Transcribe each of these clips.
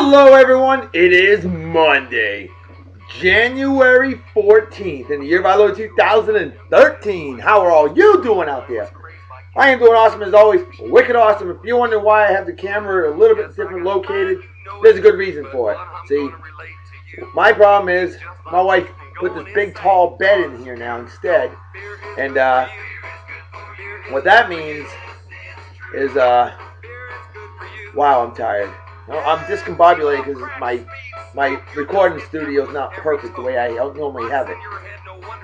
Hello everyone, it is Monday, January 14th in the year of our Lord 2013. How are all you doing out there? I am doing awesome as always, wicked awesome. If you're wondering why I have the camera a little bit different located, there's a good reason for it. See, my problem is my wife put this big tall bed in here now instead. And what that means is, wow, I'm tired. I'm discombobulated because my recording studio is not perfect the way I normally have it.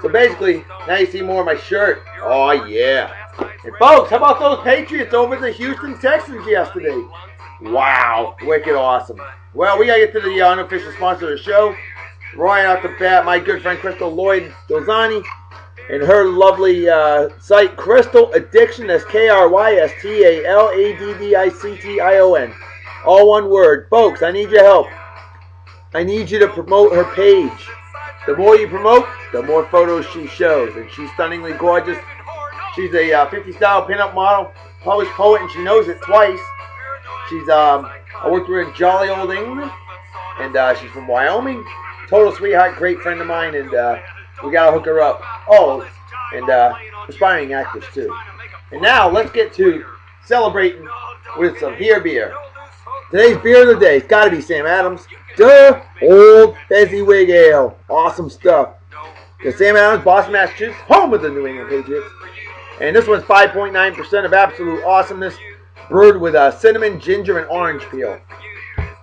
So basically, now you see more of my shirt. Oh yeah. And folks, how about those Patriots over the Houston Texans yesterday? Wow, wicked awesome. Well, we gotta get to the unofficial sponsor of the show. Right off the bat, my good friend Crystal Lloyd Dolzani and her lovely site, Crystal Addiction. That's KRYSTALADDICTION. All one word. Folks, I need your help. I need you to promote her page. The more you promote, the more photos she shows. And she's stunningly gorgeous. She's a 50 style pinup model, published poet, and she knows it twice. She's, I worked with her in jolly old England. And she's from Wyoming. Total sweetheart, great friend of mine. And we got to hook her up. Oh, and aspiring actress too. And now, let's get to celebrating with some beer. Today's beer of the day, it's got to be Sam Adams. Duh, old Fezziwig Ale. Awesome stuff. The Sam Adams, Boston, Massachusetts, home of the New England Patriots. And this one's 5.9% of absolute awesomeness, brewed with cinnamon, ginger, and orange peel.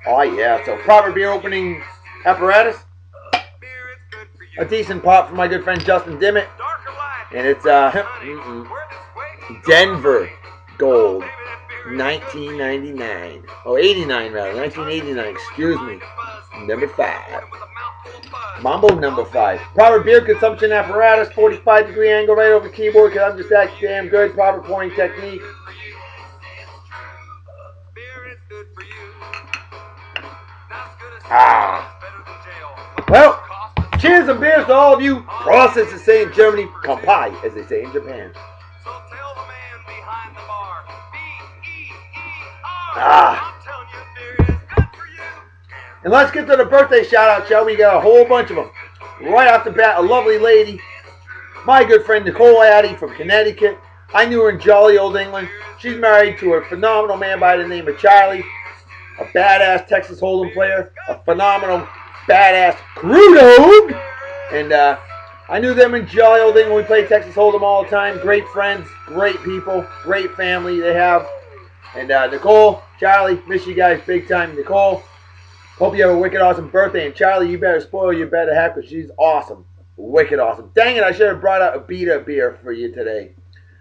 Oh yeah, so proper beer opening apparatus. A decent pop from my good friend Justin Dimmitt. And it's Denver Gold. 1999. Oh, 89 rather. 1989, excuse me. Number 5. Mambo number 5. Proper beer consumption apparatus. 45-degree angle right over the keyboard because I'm just that damn good. Proper pouring technique. Well, cheers and beers to all of you. Prost, as they say in Germany. Kampai, as they say in Japan. And let's get to the birthday shout-out, shall we? We got a whole bunch of them. Right off the bat, a lovely lady, my good friend Nicole from Connecticut. I knew her in jolly old England. She's married to a phenomenal man by the name of Charlie, a badass Texas Hold'em player, a phenomenal badass crew dog. And I knew them in jolly old England. We played Texas Hold'em all the time. Great friends, great people, great family they have. And Nicole, Charlie, miss you guys big time. Nicole, hope you have a wicked awesome birthday. And Charlie, you better spoil your better half because she's awesome. Wicked awesome. Dang it, I should have brought out a Beta beer for you today.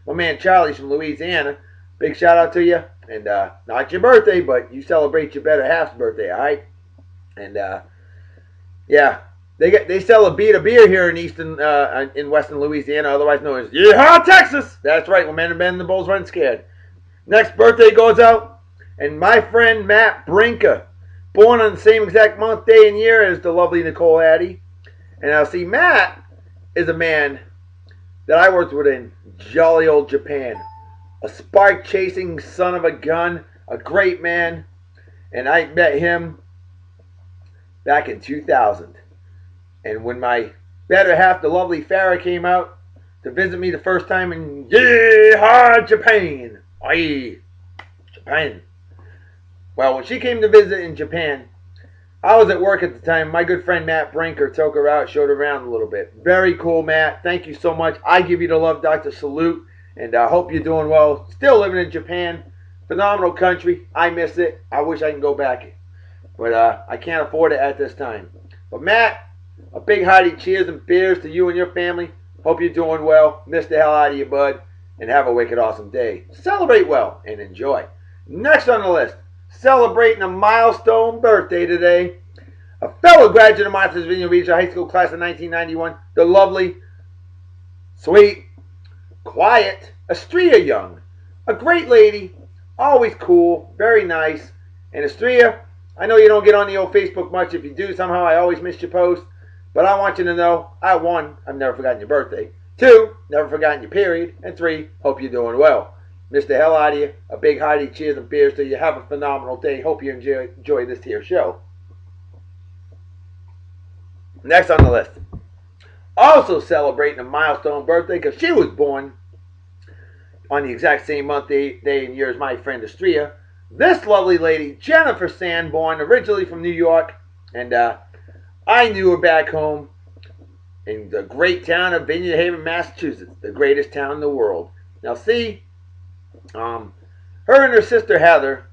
My man Charlie's from Louisiana. Big shout out to you. And not your birthday, but you celebrate your better half's birthday, all right? And yeah, they sell a Beta beer here in in western Louisiana, otherwise known as Yeehaw, Texas. That's right, when men and the bulls run scared. Next birthday goes out, and my friend Matt Brinker, born on the same exact month, day, and year as the lovely Nicole Addy. And I'll see Matt is a man that I worked with in jolly old Japan. A spark-chasing son of a gun, a great man. And I met him back in 2000. And when my better half, the lovely Farah, came out to visit me the first time in Yeehaw, Japan. Aye, Japan. Well, when she came to visit in Japan, I was at work at the time. My good friend Matt Brinker took her out, showed her around a little bit. Very cool, Matt. Thank you so much. I give you the love, Dr. Salute, and I hope you're doing well. Still living in Japan. Phenomenal country. I miss it. I wish I can go back, but I can't afford it at this time. But Matt, a big hearty cheers and beers to you and your family. Hope you're doing well. Miss the hell out of you, bud. And have a wicked awesome day. Celebrate well and enjoy. Next on the list, celebrating a milestone birthday today, a fellow graduate of Martha's Vineyard Regional High School class of 1991, the lovely, sweet, quiet Astrea Young. A great lady, always cool, very nice. And Astrea, I know you don't get on the old Facebook much. If you do, somehow I always miss your post. But I want you to know, one, I've never forgotten your birthday. 2, never forgotten your period. And 3, hope you're doing well. Miss the hell out of you. A big hearty cheers and beers to you. Have a phenomenal day. Hope you enjoy this here show. Next on the list. Also celebrating a milestone birthday because she was born on the exact same month, day, and year as my friend Astrea. This lovely lady, Jennifer Sanborn, originally from New York. And I knew her back home in the great town of Vineyard Haven, Massachusetts, the greatest town in the world. Now, see, her and her sister Heather,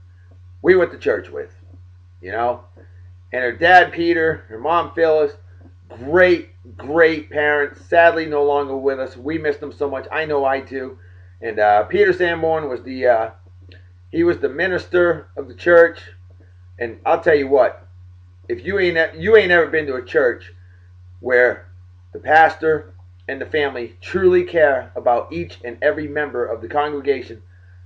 we went to church with, you know, and her dad Peter, her mom Phyllis, great parents. Sadly, no longer with us. We missed them so much. I know I do. And Peter Sanborn was he was the minister of the church. And I'll tell you what, if you ain't ever been to a church where the pastor and the family truly care about each and every member of the congregation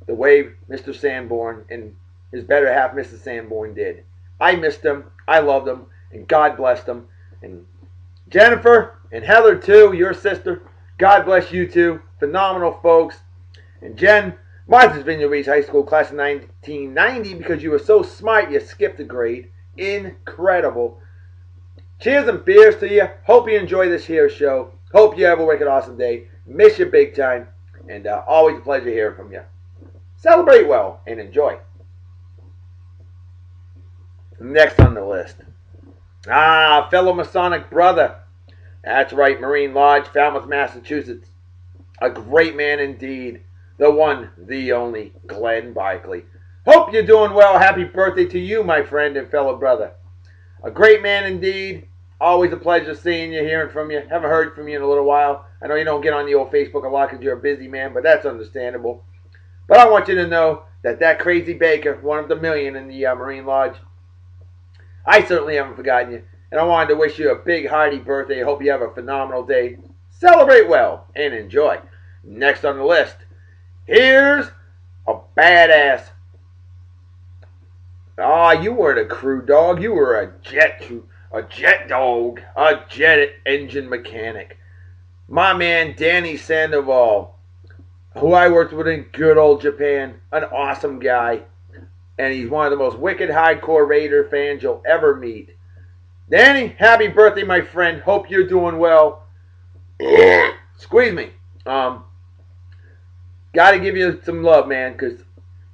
the way Mr. Sanborn and his better half, Mrs. Sanborn, did. I missed them. I loved them. And God bless them. And Jennifer and Heather, too, your sister, God bless you, too. Phenomenal folks. And Jen, Martha's Vineyard Beach High School, class of 1990, because you were so smart, you skipped a grade. Incredible. Cheers and beers to you. Hope you enjoy this here show. Hope you have a wicked awesome day. Miss you big time. And always a pleasure hearing from you. Celebrate well and enjoy. Next on the list. Fellow Masonic brother. That's right, Marine Lodge, Falmouth, Massachusetts. A great man indeed. The one, the only, Glenn Barkley. Hope you're doing well. Happy birthday to you, my friend and fellow brother. A great man indeed. Always a pleasure seeing you, hearing from you. Haven't heard from you in a little while. I know you don't get on the old Facebook a lot because you're a busy man, but that's understandable. But I want you to know that crazy baker, one of the million in the Marine Lodge, I certainly haven't forgotten you. And I wanted to wish you a big hearty birthday. I hope you have a phenomenal day. Celebrate well and enjoy. Next on the list, here's a badass. You weren't a crew dog. You were a jet dog, a jet engine mechanic. My man, Danny Sandoval, who I worked with in good old Japan. An awesome guy. And he's one of the most wicked hardcore Raider fans you'll ever meet. Danny, happy birthday, my friend. Hope you're doing well. Squeeze me. Gotta give you some love, man, because,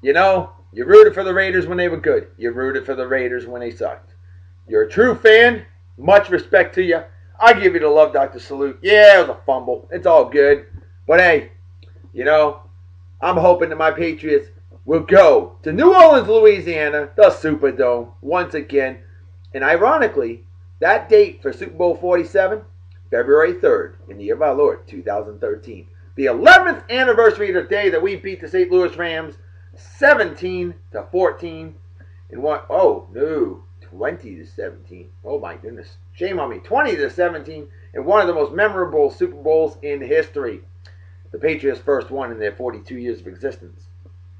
you know, you rooted for the Raiders when they were good. You rooted for the Raiders when they sucked. You're a true fan. Much respect to you. I give you the love, Dr. Salute. Yeah, it was a fumble. It's all good. But hey, you know, I'm hoping that my Patriots will go to New Orleans, Louisiana, the Superdome, once again. And ironically, that date for Super Bowl 47, February 3rd, in the year of our Lord, 2013. The 11th anniversary of the day that we beat the St. Louis Rams 17-14 in one. Oh, no. 20-17. Oh, my goodness. Shame on me. 20-17 in one of the most memorable Super Bowls in history. The Patriots' first one in their 42 years of existence.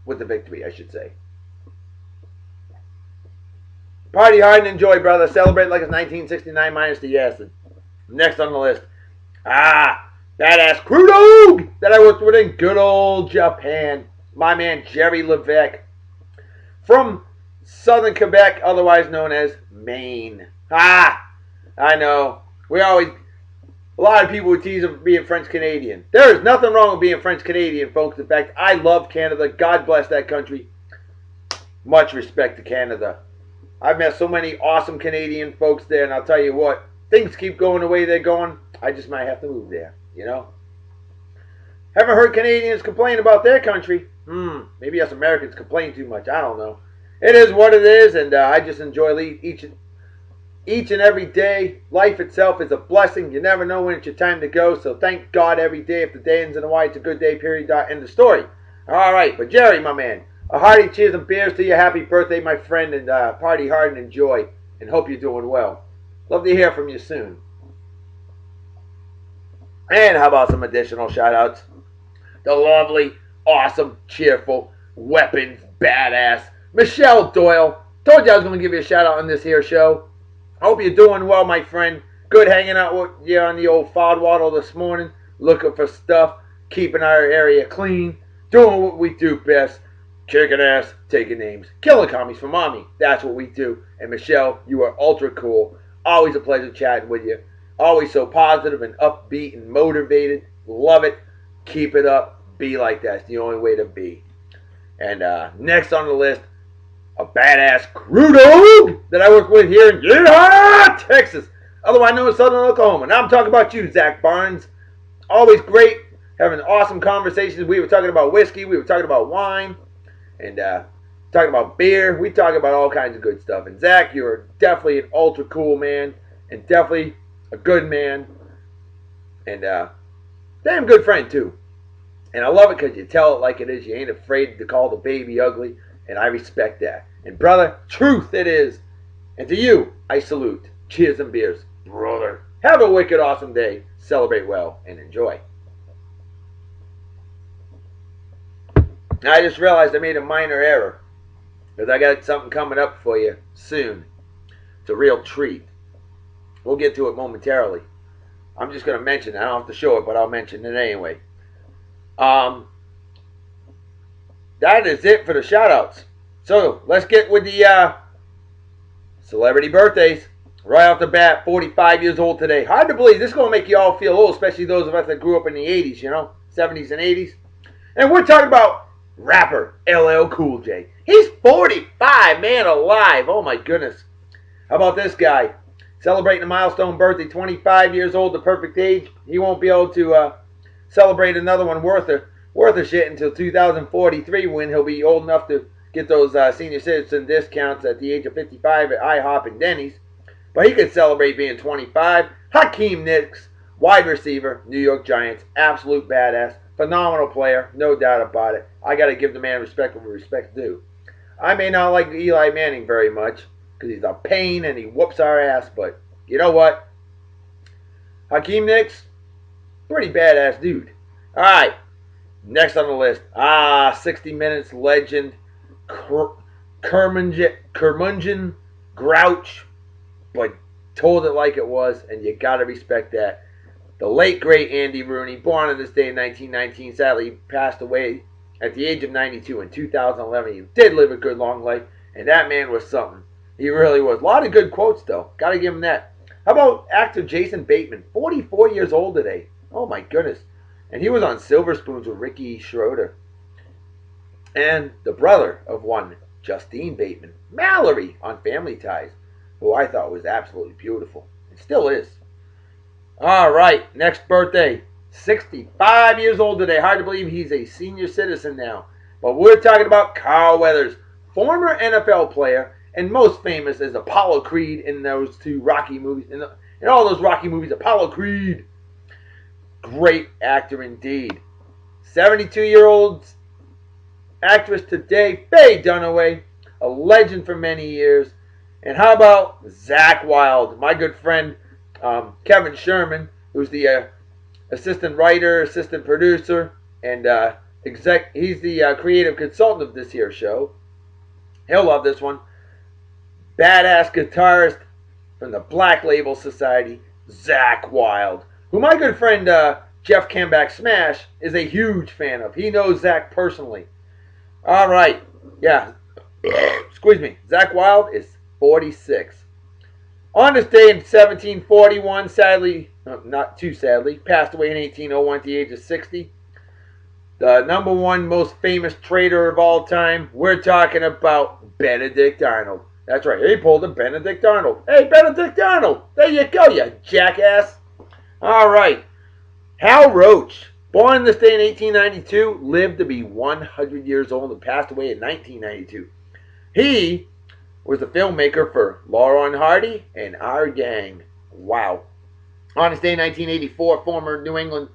With the victory, I should say. Party hard and enjoy, brother. Celebrate like it's 1969 minus the acid. Next on the list. Badass crew dog that I worked with in good old Japan. My man, Gerry Levesque. From Southern Quebec, otherwise known as Maine. I know. A lot of people would tease him for being French-Canadian. There is nothing wrong with being French-Canadian, folks. In fact, I love Canada. God bless that country. Much respect to Canada. I've met so many awesome Canadian folks there, and I'll tell you what, things keep going the way they're going. I just might have to move there, you know? Haven't heard Canadians complain about their country. Maybe us Americans complain too much. I don't know. It is what it is, and I just enjoy each and every day. Life itself is a blessing. You never know when it's your time to go, so thank God every day. If the day ends in a Y, it's a good day, period, end of story. All right, but Gerry, my man, a hearty cheers and beers to you. Happy birthday, my friend, and party hard and enjoy, and hope you're doing well. Love to hear from you soon. And how about some additional shout-outs? The lovely, awesome, cheerful, weapons, badass, Michelle Doyle. Told you I was going to give you a shout-out on this here show. Hope you're doing well, my friend. Good hanging out with you on the old Fodwaddle this morning. Looking for stuff. Keeping our area clean. doing what we do best, kicking ass, taking names, killing commies for mommy. That's what we do. And Michelle, you are ultra cool. Always a pleasure chatting with you. Always so positive and upbeat and motivated. Love it. Keep it up. Be like that. It's the only way to be. And next on the list, a badass crew dog that I work with here in Texas, otherwise known as Southern Oklahoma. Now I'm talking about you, Zach Barnes. Always great, having awesome conversations. We were talking about whiskey, we were talking about wine, and talking about beer. We talk about all kinds of good stuff. And Zach, you're definitely an ultra cool man, and definitely a good man, and damn good friend too. And I love it because you tell it like it is. You ain't afraid to call the baby ugly, and I respect that. And brother, truth it is. And to you, I salute. Cheers and beers, brother. Have a wicked awesome day. Celebrate well and enjoy. Now I just realized I made a minor error, because I got something coming up for you soon. It's a real treat. We'll get to it momentarily. I'm just going to mention it. I don't have to show it, but I'll mention it anyway. That is it for the shout-outs. So, let's get with the celebrity birthdays. Right off the bat, 45 years old today. Hard to believe. This is going to make you all feel old, especially those of us that grew up in the 80s, 70s and 80s. And we're talking about rapper LL Cool J. He's 45, man alive. Oh, my goodness. How about this guy? Celebrating a milestone birthday, 25 years old, the perfect age. He won't be able to celebrate another one worth a shit until 2043, when he'll be old enough to get those senior citizen discounts at the age of 55 at IHOP and Denny's. But he could celebrate being 25. Hakeem Nicks, wide receiver, New York Giants, absolute badass, phenomenal player, no doubt about it. I got to give the man respect where respect's due. I may not like Eli Manning very much, because he's a pain and he whoops our ass, but you know what? Hakeem Nicks, pretty badass dude. All right, next on the list. 60 Minutes legend, curmudgeon, grouch, but told it like it was, and you got to respect that. The late, great Andy Rooney, born on this day in 1919, sadly passed away at the age of 92 in 2011. He did live a good, long life, and that man was something. He really was. A lot of good quotes, though. Got to give him that. How about actor Jason Bateman, 44 years old today. Oh, my goodness. And he was on Silver Spoons with Ricky Schroeder. And the brother of one, Justine Bateman, Mallory, on Family Ties, who I thought was absolutely beautiful. And still is. All right, next birthday. 65 years old today. Hard to believe he's a senior citizen now. But we're talking about Carl Weathers, former NFL player, and most famous as Apollo Creed in those two Rocky movies. In all those Rocky movies, Apollo Creed. Great actor indeed. 72-year-old actress today, Faye Dunaway, a legend for many years. And how about Zach Wilde, my good friend Kevin Sherman, who's the assistant writer, assistant producer, and he's the creative consultant of this here show. He'll love this one. Badass guitarist from the Black Label Society, Zach Wilde, who my good friend Jeff Camback Smash is a huge fan of. He knows Zach personally. All right, yeah. Excuse me. Zach Wilde is 46. On this day in 1741, sadly, not too sadly, passed away in 1801 at the age of 60. The number one most famous trader of all time, we're talking about Benedict Arnold. That's right, he pulled a Benedict Arnold. Hey, Benedict Arnold, there you go, you jackass. All right, Hal Roach, born this day in 1892, lived to be 100 years old and passed away in 1992. He was the filmmaker for Laurel and Hardy and Our Gang. Wow. On this day in 1984, former New England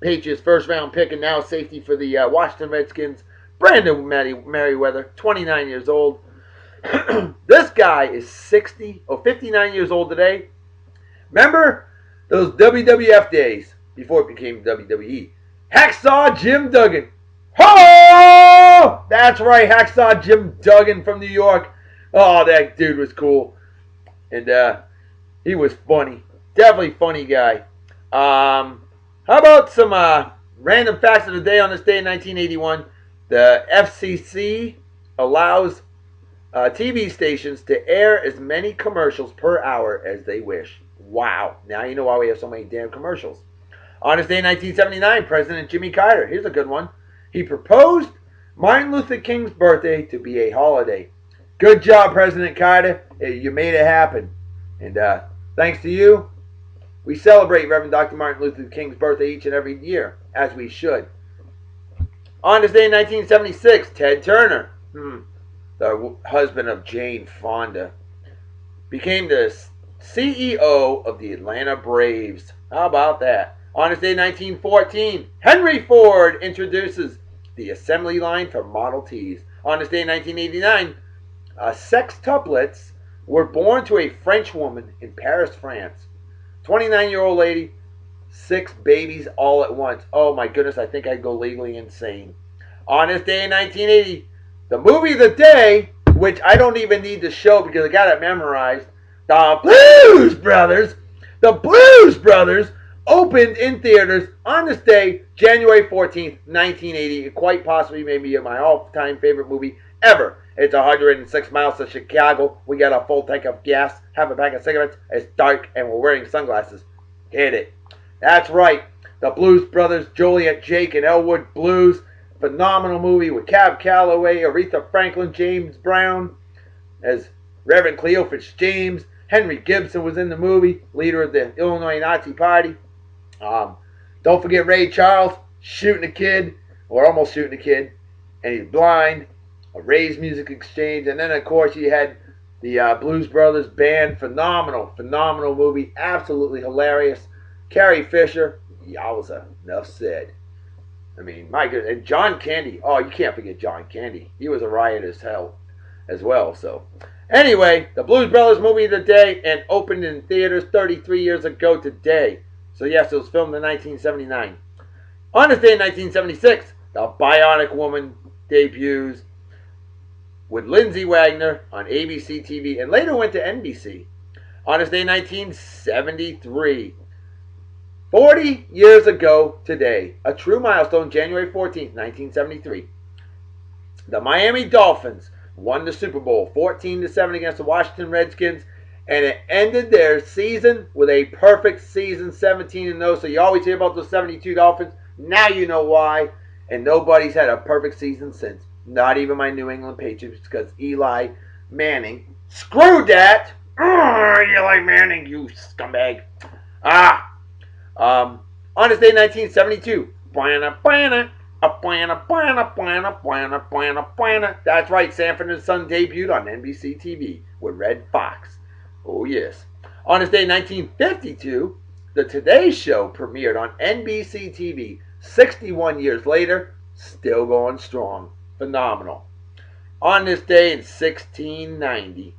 Patriots first round pick and now safety for the Washington Redskins, Brandon Merriweather, 29 years old. This guy is 59 years old today. Remember those WWF days before it became WWE? Hacksaw Jim Duggan. Ho! That's right, Hacksaw Jim Duggan from New York. Oh, that dude was cool. And he was funny. Definitely funny guy. How about some random facts of the day on this day in 1981? The FCC allows TV stations to air as many commercials per hour as they wish. Wow. Now you know why we have so many damn commercials. On this day, 1979, President Jimmy Carter, here's a good one. He proposed Martin Luther King's birthday to be a holiday. Good job, President Carter. You made it happen. And thanks to you, we celebrate Reverend Dr. Martin Luther King's birthday each and every year, as we should. On this day, 1976, Ted Turner, the husband of Jane Fonda, became the CEO of the Atlanta Braves. How about that? On this day, 1914, Henry Ford introduces the assembly line for Model Ts. On this day, 1989, sextuplets were born to a French woman in Paris, France. 29-year-old lady, 6 babies all at once. Oh my goodness, I think I'd go legally insane. On this day in 1980, the movie of the day, which I don't even need to show because I got it memorized, The Blues Brothers. The Blues Brothers opened in theaters on this day, January 14th, 1980. It quite possibly may be my all-time favorite movie ever. It's 106 miles to Chicago. We got a full tank of gas, have a pack of cigarettes. It's dark, and we're wearing sunglasses. Hit it. That's right. The Blues Brothers, Joliet Jake and Elwood Blues. Phenomenal movie with Cab Calloway, Aretha Franklin, James Brown as Reverend Cleophas James. Henry Gibson was in the movie, leader of the Illinois Nazi Party. Don't forget Ray Charles shooting a kid, or almost shooting a kid, and he's blind. A Ray's Music Exchange, and then of course you had the Blues Brothers band. Phenomenal movie, absolutely hilarious. Carrie Fisher, yowza, enough said. I mean, my goodness, and John Candy. Oh, you can't forget John Candy. He was a riot as hell, as well. So, anyway, the Blues Brothers movie of the day, and opened in theaters 33 years ago today. So yes, it was filmed in 1979. On this day in 1976, The Bionic Woman debuts with Lindsay Wagner on ABC TV and later went to NBC. On this day, 1973. 40 years ago today, a true milestone, January 14th, 1973. The Miami Dolphins won the Super Bowl 14-7 against the Washington Redskins, and it ended their season with a perfect season, 17-0. So you always hear about the 72 Dolphins. Now you know why. And nobody's had a perfect season since. Not even my New England Patriots, because Eli Manning screwed that. Eli Manning, you scumbag. On this day, 1972. That's right, Sanford and Son debuted on NBC TV with Red Fox. Oh yes. On this day, 1952, the Today Show premiered on NBC TV. 61 years later, still going strong. Phenomenal. On this day in 1690,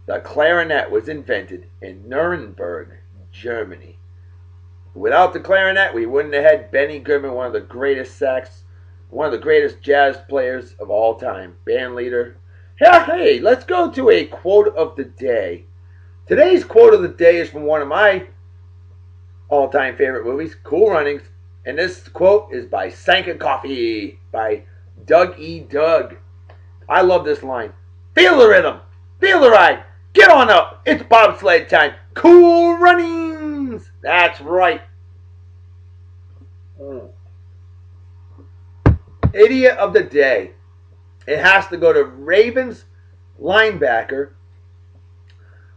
the clarinet was invented in Nuremberg, Germany. Without the clarinet, we wouldn't have had Benny Goodman, one of the greatest jazz players of all time, band leader. Hey, let's go to a quote of the day. Today's quote of the day is from one of my all-time favorite movies, Cool Runnings. And this quote is by Sanka Coffee, by Doug E. Doug. I love this line. Feel the rhythm. Feel the ride. Get on up. It's bobsled time. Cool Runnings. That's right. Idiot of the day. It has to go to Ravens linebacker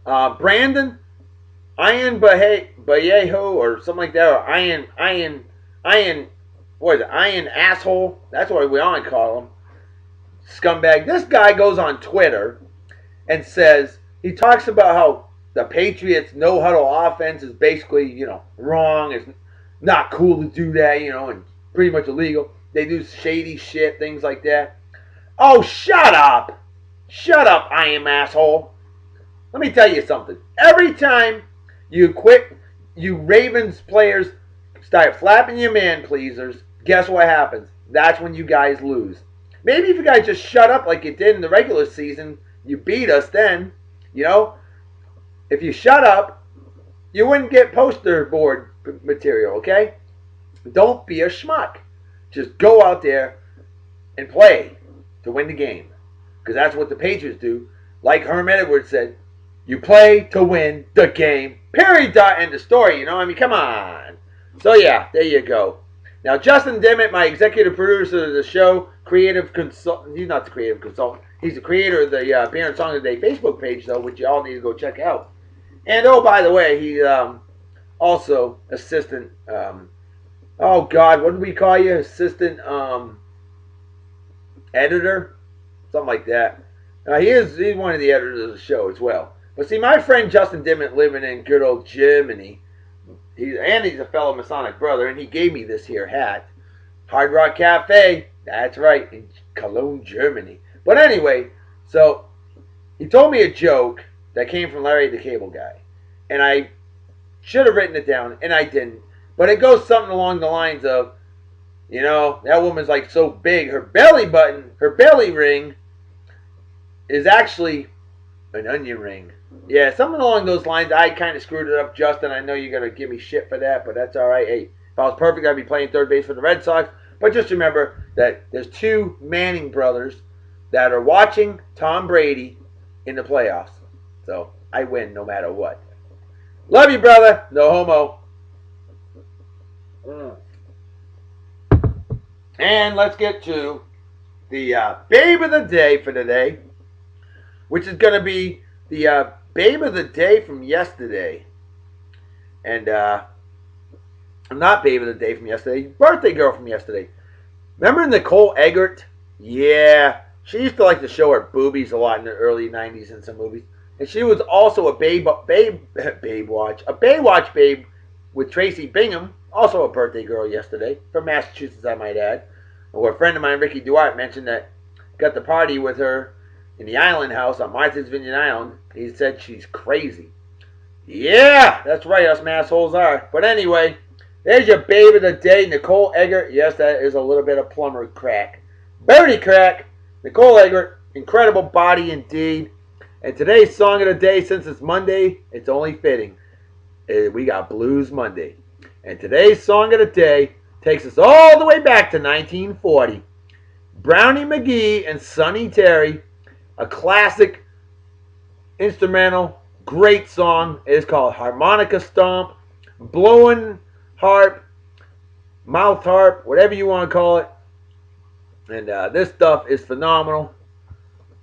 Brandon Ian Vallejo or something like that, or Ian, what is it? Ian asshole. That's what we all call him. Scumbag. This guy goes on Twitter and says, he talks about how the Patriots no huddle offense is basically, wrong. It's not cool to do that, and pretty much illegal. They do shady shit, things like that. Oh, shut up. Shut up, I am asshole. Let me tell you something. Every time you Ravens players start flapping your man pleasers, guess what happens? That's when you guys lose. Maybe if you guys just shut up like you did in the regular season, you beat us then. If you shut up, you wouldn't get poster board material, okay? Don't be a schmuck. Just go out there, and play to win the game. Because that's what the Patriots do. Like Herman Edwards said, you play to win the game. Period. End of story. You know, I mean, come on. So yeah, there you go. Now, Justin Dimmitt, my executive producer of the show, creative consultant. He's not the creative consultant. He's the creator of the Beer and Song of the Day Facebook page, though, which you all need to go check out. And oh, by the way, he's also assistant. Oh God, what did we call you? Assistant editor, something like that. He's one of the editors of the show as well. But see, my friend Justin Dimmitt, living in good old Germany, he's a fellow Masonic brother, and he gave me this here hat. Hard Rock Cafe, that's right, in Cologne, Germany. But anyway, so he told me a joke that came from Larry the Cable Guy. And I should have written it down, and I didn't. But it goes something along the lines of, you know, that woman's like so big, her belly button, her belly ring is actually an onion ring. Yeah, something along those lines. I kind of screwed it up, Justin. I know you're going to give me shit for that, but that's all right. Hey, if I was perfect, I'd be playing third base for the Red Sox. But just remember that there's two Manning brothers that are watching Tom Brady in the playoffs. So I win no matter what. Love you, brother. No homo. And let's get to the babe of the day for today, which is going to be the babe of the day from yesterday. And not babe of the day from yesterday, birthday girl from yesterday. Remember Nicole Eggert? Yeah, she used to like to show her boobies a lot in the early 90s in some movies. And she was also a Baywatch babe with Tracy Bingham, also a birthday girl yesterday, from Massachusetts, I might add. Or a friend of mine, Ricky Duarte, mentioned that got the party with her in the Island House on Martha's Vineyard Island. He said she's crazy. Yeah, that's right, us massholes are. But anyway, there's your babe of the day, Nicole Eggert. Yes, that is a little bit of plumber crack. Birdie crack. Nicole Eggert, incredible body indeed. And today's song of the day, since it's Monday, it's only fitting. We got Blues Monday. And today's song of the day takes us all the way back to 1940. Brownie McGhee and Sonny Terry, a classic instrumental, great song. It is called Harmonica Stomp, blowing harp, mouth harp, whatever you want to call it. And this stuff is phenomenal.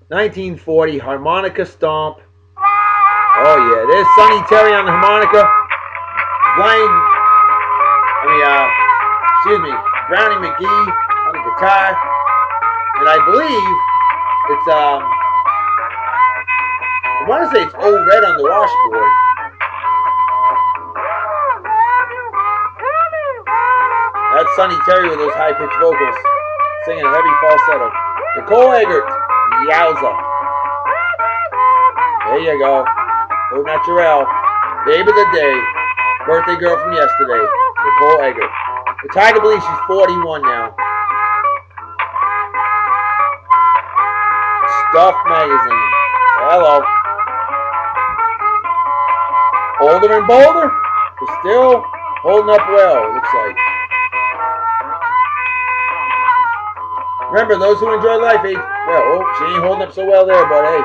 1940 Harmonica Stomp. Oh yeah, there's Sonny Terry on the harmonica. Brownie McGhee on the guitar. And I believe it's I want to say it's Old Red on the washboard. That's Sonny Terry with those high-pitched vocals, singing a heavy falsetto. Nicole Eggert, yowza. There you go. Au naturel. Babe of the day. Birthday girl from yesterday. Nicole Eggert. It's hard to believe she's 41 now. Stuff Magazine. Hello. Older and bolder, but still holding up well, it looks like. Remember, those who enjoy life age, well, she ain't holding up so well there, but hey,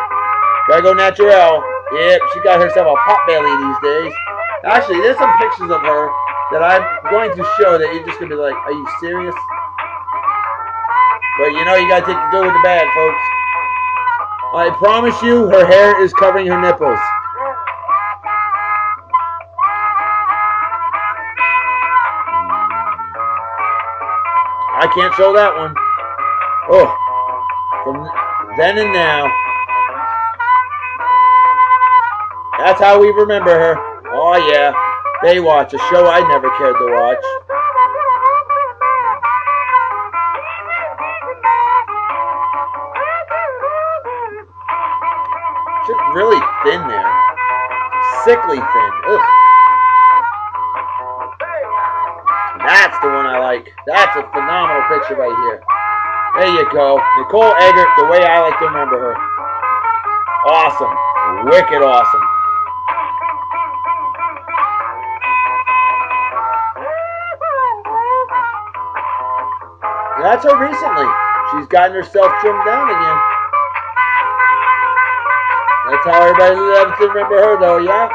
gotta go natural. Yep, she got herself a pot belly these days. Actually, there's some pictures of her that I'm going to show that you're just gonna be like, are you serious? But you know, you gotta take the good with the bad, folks. I promise you, her hair is covering her nipples. I can't show that one. Oh, from then and now. That's how we remember her. Oh yeah, Baywatch, a show I never cared to watch. She's really thin there. Sickly thin. Ugh. That's the one I like. That's a phenomenal picture right here. There you go. Nicole Eggert, the way I like to remember her. Awesome. Wicked awesome. That's her recently. she's gotten herself trimmed down again. That's how everybody loves to remember her, though, yeah?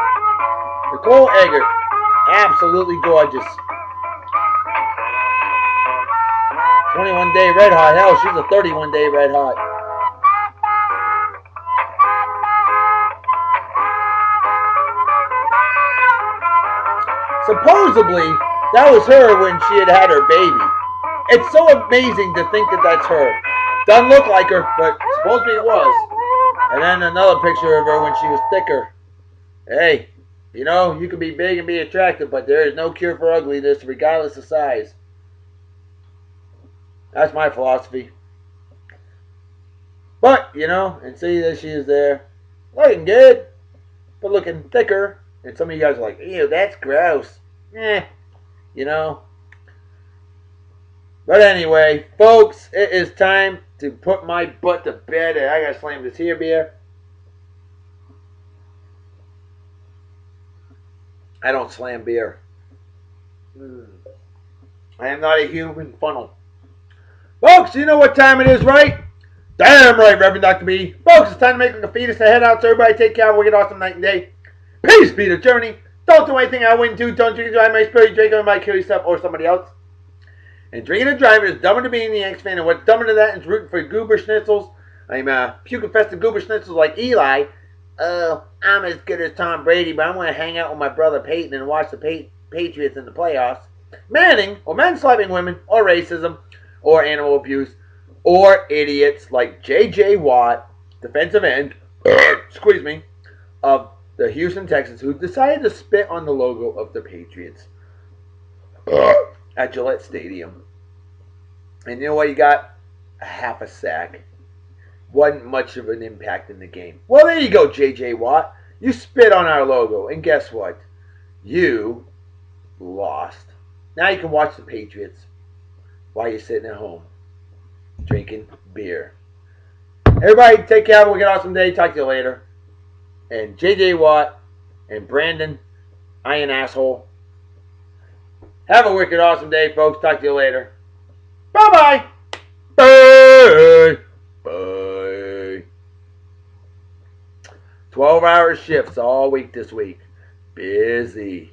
Nicole Eggert, absolutely gorgeous. 21-day red hot. Hell, she's a 31-day red hot. Supposedly, that was her when she had her baby. It's so amazing to think that that's her. Doesn't look like her, but supposedly it was. And then another picture of her when she was thicker. Hey, you know, you can be big and be attractive, but there is no cure for ugliness regardless of size. That's my philosophy. But, you know, and see that she is there. Looking good, but looking thicker. And some of you guys are like, ew, that's gross. You know. But anyway, folks, it is time to put my butt to bed. And I gotta slam this here beer. I don't slam beer. I am not a human funnel. Folks, you know what time it is, right? Damn right, Reverend Dr. B. Folks, it's time to make like a fetus to head out. So everybody take care. We'll get awesome night and day. Peace be the journey. Don't do anything I wouldn't do. Don't drink and drive my spirit. Drink and might kill yourself or somebody else. And drinking and driving is dumber than being the Yanks fan. And what's dumber than that is rooting for goober schnitzels. I'm puke-infested goober schnitzels like Eli. I'm as good as Tom Brady, but I'm going to hang out with my brother Peyton and watch the Patriots in the playoffs. Manning, or men slapping women, or racism, or animal abuse, or idiots like J.J. Watt, defensive end, excuse me, of the Houston Texans, who decided to spit on the logo of the Patriots at Gillette Stadium. And you know what? You got a half a sack. Wasn't much of an impact in the game. Well, there you go, J.J. Watt. You spit on our logo, and guess what? You lost. Now you can watch the Patriots while you're sitting at home drinking beer. Everybody, take care. We'll get an awesome day. Talk to you later. And J.J. Watt and Brandon, I an asshole. Have a wicked awesome day, folks. Talk to you later. Bye-bye. Bye. Bye. 12-hour shifts all week this week. Busy.